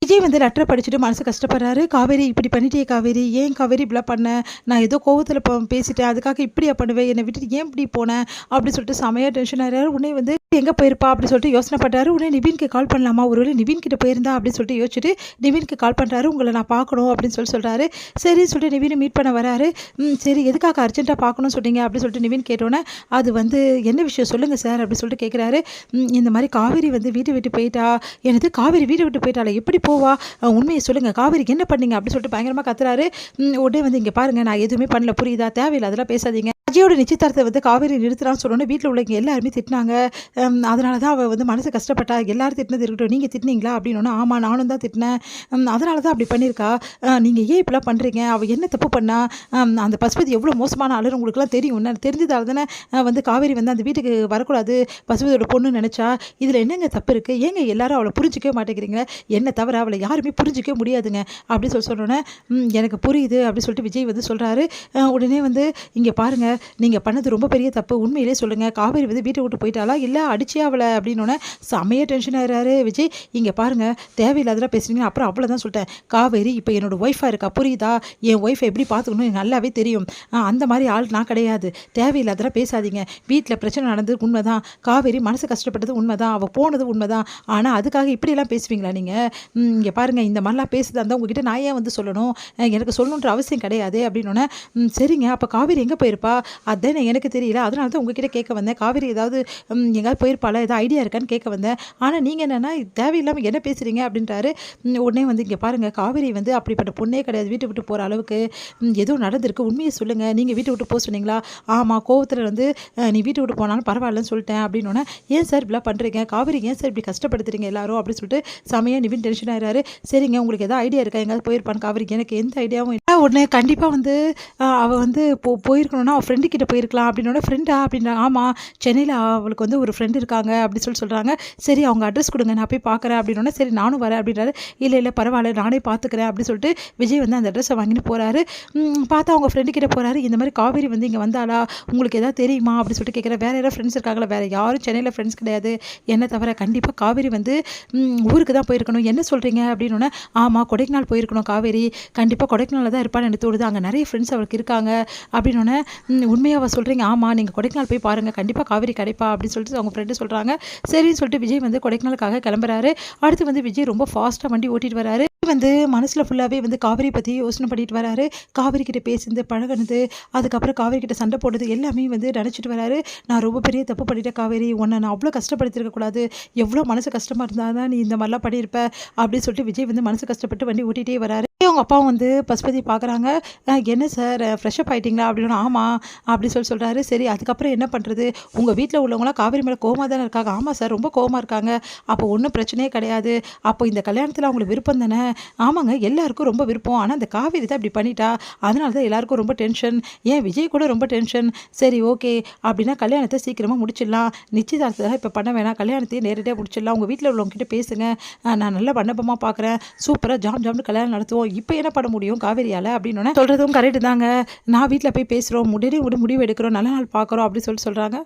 விஜய் வந்து லெட்டரை படிச்சுட்டு மனசு கஷ்டப்படுறாரு. காவேரி இப்படி பண்ணிட்டியே காவேரி, ஏன் காவேரி இப்படிலாம் பண்ண? நான் ஏதோ கோவத்தில் பேசிட்டேன், அதுக்காக இப்படியா பண்ணுவேன், என்னை விட்டுட்டு ஏன் இப்படி போனேன் அப்படின்னு சொல்லிட்டு செமையாக டென்ஷன் ஆகிறாரு. உடனே வந்து எங்கே போயிருப்பா அப்படின்னு சொல்லிட்டு யோசனை பண்ணுறாரு. உடனே நிவின்க்கு கால் பண்ணலாமா, ஒருவேளை நிவின் கிட்ட போயிருந்தா அப்படின்னு சொல்லிட்டு யோசிச்சுட்டு நிவின்க்கு கால் பண்ணுறாரு. உங்களை நான் பார்க்கணும் அப்படின்னு சொல்கிறாரு. சரின்னு சொல்லிட்டு நிவினை மீட் பண்ண வராரு. சரி எதுக்காக அர்ஜென்ட்டாக பார்க்கணும்னு சொன்னீங்க அப்படின்னு சொல்லிட்டு நிவின் கேட்டோன்னே, அது வந்து என்ன விஷயம் சொல்லுங்கள் சார் அப்படின்னு சொல்லிட்டு கேட்குறாரு. இந்த மாதிரி காவேரி வந்து வீட்டை விட்டு போயிட்டா. எனது காவேரி வீட்டை விட்டு போயிட்டால, எப்படி போவா, உண்மையை சொல்லுங்க காவேரிக்கு என்ன பண்ணீங்க அப்படின்னு சொல்லிட்டு பயங்கரமாக கத்துறாரு. உடனே வந்து இங்கே பாருங்க, நான் எதுவுமே பண்ணல புரியுதா, தேவையில்லை அதெல்லாம் பேசாதீங்க. அஜயோட நிச்சயதார்த்தத்தை வந்து காவேரி நிறுத்துறான்னு சொன்னோன்னே வீட்டில் உள்ளவங்க எல்லாருமே திட்டினாங்க. அதனால தான் அவள் வந்து மனசு கஷ்டப்பட்டா. எல்லாரும் திட்டினது இருக்கட்டும், நீங்கள் திட்டினீங்களா அப்படின்னோன்னா, ஆமாம் நானும் தான் திட்டினேன், அதனால தான் அப்படி பண்ணியிருக்கா. நீங்கள் ஏன் இப்படிலாம் பண்ணுறீங்க, அவள் என்ன தப்பு பண்ணா, அந்த பசுபதி எவ்வளோ மோசமான ஆளுன்னு உங்களுக்குலாம் தெரியும், தெரிஞ்சதால தானே வந்து காவேரி வந்து அந்த வீட்டுக்கு வரக்கூடாது, பசுபதியோட பொண்ணுன்னு நினச்சா. இதில் என்னங்க தப்பு இருக்குது, ஏங்க எல்லாரும் அவளை புரிஞ்சிக்கவே மாட்டேங்கிறீங்க, என்ன தவிர அவளை யாருமே புரிஞ்சிக்கவே முடியாதுங்க அப்படின்னு சொன்னோன்னே, எனக்கு புரியுது அப்படின்னு சொல்லிட்டு விஜய் வந்து சொல்கிறாரு. உடனே வந்து இங்கே பாருங்கள், நீங்கள் பண்ணது ரொம்ப பெரிய தப்பு, உண்மையிலே சொல்லுங்கள், காவேரி வந்து வீட்டை விட்டு போயிட்டாலா இல்லை அடிச்சே அவளை அப்படின்னோடனே செமையாக டென்ஷன் ஆகிறாரு விஜய். இங்கே பாருங்கள், தேவையில்லாதெல்லாம் பேசுறீங்க, அப்புறம் அவ்வளோதான் சொல்லிட்டேன், காவேரி இப்போ என்னோடய ஒய்ஃபாக இருக்கா புரியுதா, என் ஒய்ஃபை எப்படி பார்த்துக்கணும் எனக்கு நல்லாவே தெரியும், அந்த மாதிரி ஆள் நான் கிடையாது, தேவையில்லாதெல்லாம் பேசாதீங்க, வீட்டில் பிரச்சனை நடந்தது உண்மைதான், காவேரி மனசு கஷ்டப்பட்டது உண்மைதான், அவள் போனது உண்மைதான், ஆனால் அதுக்காக இப்படியெல்லாம் பேசுவீங்களா நீங்கள், இங்கே பாருங்கள் இந்த மாதிரிலாம் பேசுதா இருந்தால் உங்ககிட்ட நான் ஏன் வந்து சொல்லணும், எனக்கு சொல்லணுன்ற அவசியம் கிடையாது அப்படின்னோடனே, சரிங்க அப்போ காவேரி எங்கே போயிருப்பா, அதான் எனக்கு தெரியல, அதனால தான் உங்ககிட்ட கேட்க வந்தேன், காவேரி ஏதாவது எங்கேயாவது போயிருப்பாளா, ஏதாவது ஐடியா இருக்கான்னு கேட்க வந்தேன், ஆனால் நீங்கள் என்னென்னா தேவையில்லாமல் என்ன பேசுகிறீங்க அப்படின்றாரு. உடனே வந்து இங்கே பாருங்கள், காவேரி வந்து அப்படிப்பட்ட பொண்ணே கிடையாது, வீட்டை விட்டு போகிற அளவுக்கு ஏதோ நடந்திருக்கு, உண்மையை சொல்லுங்கள், நீங்கள் வீட்டை விட்டு போக சொன்னீங்களா, ஆமாம் கோவத்தில் வந்து நீ வீட்டை விட்டு போனாலும் பரவாயில்லன்னு சொல்லிட்டேன் அப்படின்னோடனே, ஏன் சார் இப்படிலாம் பண்ணுறீங்க, காவேரி ஏன் சார் இப்படி கஷ்டப்படுத்துறீங்க எல்லாரும் அப்படின்னு சொல்லிட்டு செமையாக நிவின் டென்ஷன் ஆகிறாரு. சரிங்க உங்களுக்கு எதாவது ஐடியா இருக்கா, எங்கேயாவது போயிருப்பான்னு காவேரிக்கு, எனக்கு எந்த ஐடியாவும் இல்லை. உடனே கண்டிப்பாக வந்து அவள் வந்து போயிருக்கணும்னா அவள் ஃப்ரெண்டு கிட்ட போயிருக்கலாம் அப்படின்னோட, ஃப்ரெண்டா அப்படின்னா, ஆமாம் சென்னையில் அவளுக்கு வந்து ஒரு ஃப்ரெண்டு இருக்காங்க அப்படி சொல்கிறாங்க, சரி அவங்க அட்ரஸ் கொடுங்க நான் போய் பார்க்குறேன் அப்படின்னோடனே, சரி நானும் வரேன் அப்படின்றாரு. இல்லை பரவாயில்ல நானே பார்த்துக்கிறேன் அப்படின்னு சொல்லிட்டு விஜய் வந்து அந்த அட்ரஸை வாங்கிட்டு போகிறாரு. பார்த்தா அவங்க ஃப்ரெண்டு கிட்ட போகிறாரு. இந்த மாதிரி காவேரி வந்து இங்கே வந்தாளா, உங்களுக்கு எதாவது தெரியுமா அப்படின்னு சொல்லிட்டு கேட்குறேன். வேறு யாராவது ஃப்ரெண்ட்ஸ் இருக்காங்களா, வேறு யாரும் சென்னையில் ஃப்ரெண்ட்ஸ் கிடையாது, என்ன தவிர, கண்டிப்பாக காவேரி வந்து ஊருக்கு தான் போயிருக்கணும், என்ன சொல்கிறீங்க அப்படின்னோடனே, ஆமாம் கொடைக்கானல் போயிருக்கணும் காவேரி, கண்டிப்பாக கொடைக்கானலில் தான் இருப்பான்னு எனக்கு தோணுது, அங்கே நிறைய ஃப்ரெண்ட்ஸ் அவளுக்கு இருக்காங்க அப்படின்னோடனே, உண்மையாக சொல்கிறீங்க, ஆமாம் நீங்கள் கொடைக்கானல் போய் பாருங்கள் கண்டிப்பாக காவேரி கிடைப்பா அப்படின்னு சொல்லிட்டு அவங்க ஃப்ரெண்டு சொல்கிறாங்க. சரின்னு சொல்லிட்டு விஜய் வந்து கொடைக்கானலுக்காக கிளம்புறாரு. அடுத்து வந்து விஜய் ரொம்ப ஃபாஸ்ட்டாக வண்டி ஓட்டிட்டு வராரு. வந்து மனசில் ஃபுல்லாகவே வந்து காவேரி பற்றி யோசனை பண்ணிட்டு வராரு. காவேரி கிட்ட பேசுனது பழகினது, அதுக்கப்புறம் காவேரி கிட்ட சண்டை போடுறது எல்லாமே வந்து நினச்சிட்டு வராரு. நான் ரொம்ப பெரிய தப்பு பண்ணிட்டேன் காவேரி, உன்னை நான் அவ்வளோ கஷ்டப்படுத்திருக்கக்கூடாது, எவ்வளோ மனசு கஷ்டமாக இருந்தால் தான் நீ இந்த மாதிரிலாம் பண்ணியிருப்ப அப்படின்னு சொல்லிட்டு விஜய் வந்து மனசு கஷ்டப்பட்டு வண்டி ஓட்டிகிட்டே வராரு. அவங்க அப்பாவும் வந்து பசுபதி பார்க்குறாங்க. என்ன சார் ஃப்ரெஷ்அப் ஆகிட்டிங்களா அப்படின்னு, ஆமாம் அப்படி சொல்கிறாரு. சரி அதுக்கப்புறம் என்ன பண்ணுறது, உங்கள் வீட்டில் உள்ளவங்களாம் காவேரி மேலே கோவமாக தானே இருக்காங்க, ஆமாம் சார் ரொம்ப கோவமாக இருக்காங்க, அப்போ ஒன்றும் பிரச்சனையே கிடையாது, அப்போ இந்த கல்யாணத்தில் அவங்களுக்கு விருப்பம் தானே, ஆமாங்க எல்லாருக்கும் ரொம்ப விருப்பம், ஆனால் அந்த காவேரி தான் இப்படி பண்ணிட்டா, அதனால தான் எல்லாருக்கும் ரொம்ப டென்ஷன், ஏன் விஜய் கூட ரொம்ப டென்ஷன், சரி ஓகே அப்படின்னா கல்யாணத்தை சீக்கிரமாக முடிச்சிடலாம், நிச்சயதார்த்தத்தை இப்போ பண்ண வேணாம், கல்யாணத்தையே நேரடியாக முடிச்சிடலாம், உங்கள் வீட்டில் உள்ளவங்ககிட்ட பேசுங்க, நான் நல்ல மண்டபமாக பார்க்குறேன், சூப்பராக ஜாம்னு கல்யாணம் நடத்துவோம், இப்போ என்ன பண்ண முடியும் காவேரியால் அப்படின்னு சொல்கிறதும் கரெக்டு தாங்க, நான் வீட்டில் போய் பேசுகிறோம், முடிவு எடுக்கிறோம், நல்ல நாள் பார்க்குறோம் அப்படின்னு சொல்கிறாங்க.